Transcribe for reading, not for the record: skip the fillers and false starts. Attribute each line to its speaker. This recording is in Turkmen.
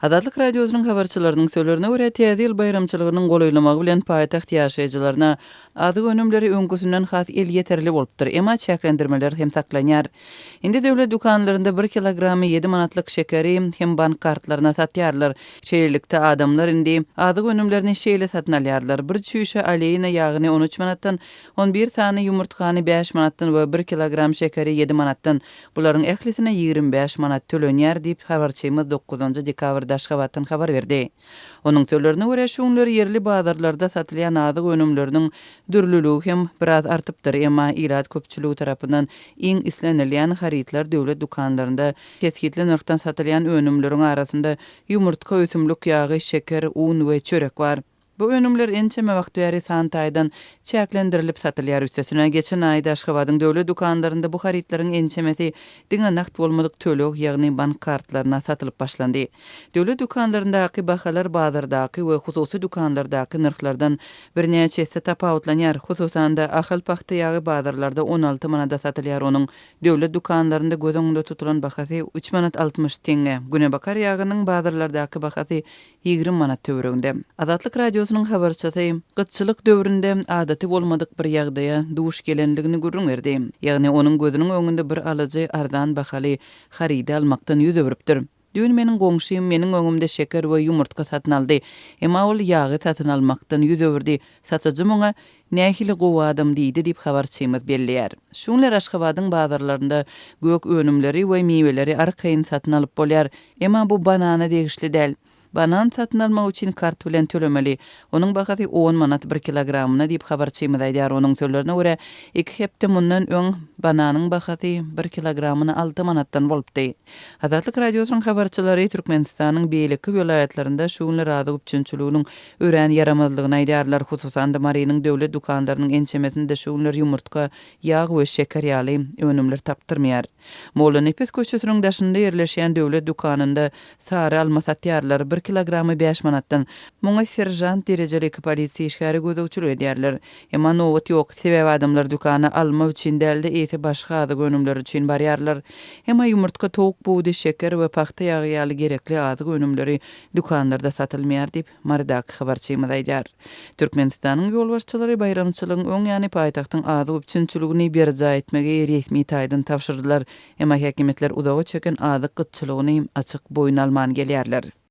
Speaker 1: Azatlyk Radiosynyň habarçylarynyň sözlerine görä täze baýramçylygynyň golaýlamagy bilen pagtagt ýaşaýjylaryna azyk önümleri öňküsinden has elýeterli bolupdyr. Emma çäklendirmeler hem saklanýar. Indi döwlet dukanlarynda 1 kilogramy 7 manatlyk şekeri hem bank kartlaryna satýarlar. Şeýerlikde adamlar indi azyk önümlerini şeýle satyn alýarlar. Bir çüýşe aleyna ýagyny 13 manatdan, 11 sany ýumurtgany 5 manatdan we 1 kilogram şekeri 7 manatdan. Bularyň ählisine 25 manat tölenýär diýip habarçymyz 9-njy dekabrda Aşgabatdan habar berdi. Onun sözlerine görä şuňlar yerli bazarlarda satylýan azyk önümleriniň dürlüligi hem biraz artypdyr. Emma ýylat köpçüligi tarapyndan iň islenilýän harytlar döwlet dukanlarynda kesgitli narxdan satylýan önümleriň arasynda ýumurtga, ösümlik ýagy, şeker, un we çörek bar. Bu önümler ençeme wagt bäri santaýdan çäklendirilip satylýar. Üstesine geçen aýda Aşgabatyň döwlet dukanlarynda bu harytlaryň ençemesi diňe nakt bolmadyk tölek ýagny bank kartlaryna satylyp başlandy. Döwlet dukanlaryndaky bahalar bazardaky we hususy dukanlardaky narxlardan birnäçe hisse tapawutlanýar. Hususan da ahal paxta ýagy bazarlarda 16 manada satylýar. Onuň döwlet dukanlarynda göz öňünde tutulan bahasy 3 manat 60 tenge. Günebakar ýagynyň bazarlardaky bahasy 20 manat töwereginde. Azatlyk Radiosynyň habarçysy gytçylyk döwründe adaty bolmadyk bir ýagdaýa duş gelenligini görüňerdi. Ýagny onuň gözüniň öňünde bir alyjy arzan bahaly haryt almakdan ýüz öwüripdir. Dün meniň goňşym meniň öňümde şeker we ýumurtga satyn aldy. Emma ol ýagy satyn almakdan ýüz öwürdi. Satyjy muňa nähili gowa adam diýdi diýip habarçymyz belliýär. Şuňlar Aşgabatyň bazarlarynda gök önümleri we miweleri arkaýyn satyn alyp bolýar. Emma bu banana degişli däl. Banan satyn almak üçin kart bilen tölemeli. Onuň bahasy 10 manat 1 kilogramyna diýip habarçymyz aýdýar. Onuň sözlerine görä 2 hepde mundan öň bananyň bahasy 1 kilogramyna 6 manatdan bolupdy. Azatlyk Radiosynyň habarçylary Türkmenistanyň beýleki welaýatlarynda şuňlar azyk üçinçiliginiň örän yaramazlygyny aýdýarlar. Hususan da Mariýanyň döwlet dukanlarynyň ençemesinde şuňlar ýumurtga, ýag we şeker ýaly önümler tapdyrmaýar. Molla Nepes köçesiniň daşynda ýerleşýän döwlet dukanynda sary alma satýarlar. 1 kilogramy 5 manatdan. Muňa serjant derejelik polisiýa işgäri gözegçilik edýärler. Emma nowat ýok. Sebäbi adamlar dukany alma üçin däldi, ese başga azyk önümler üçin barýarlar. Emma ýumurtga, towuk buğdy, şeker we pagta ýagy ýaly gerekli azyk önümleri dukanlarda satylmaýar diýip mardak habarçymyz aýdýar. Türkmenistanyň ýolbaşçylary baýramçylygyň öň ýany paýtagtyň azyk üçinçiligini berja etmege resmi taýdan tapşyrdylar. Emma häkimetler udagy çeken azyk gytçylygyny açyk boyun alman gelýärler.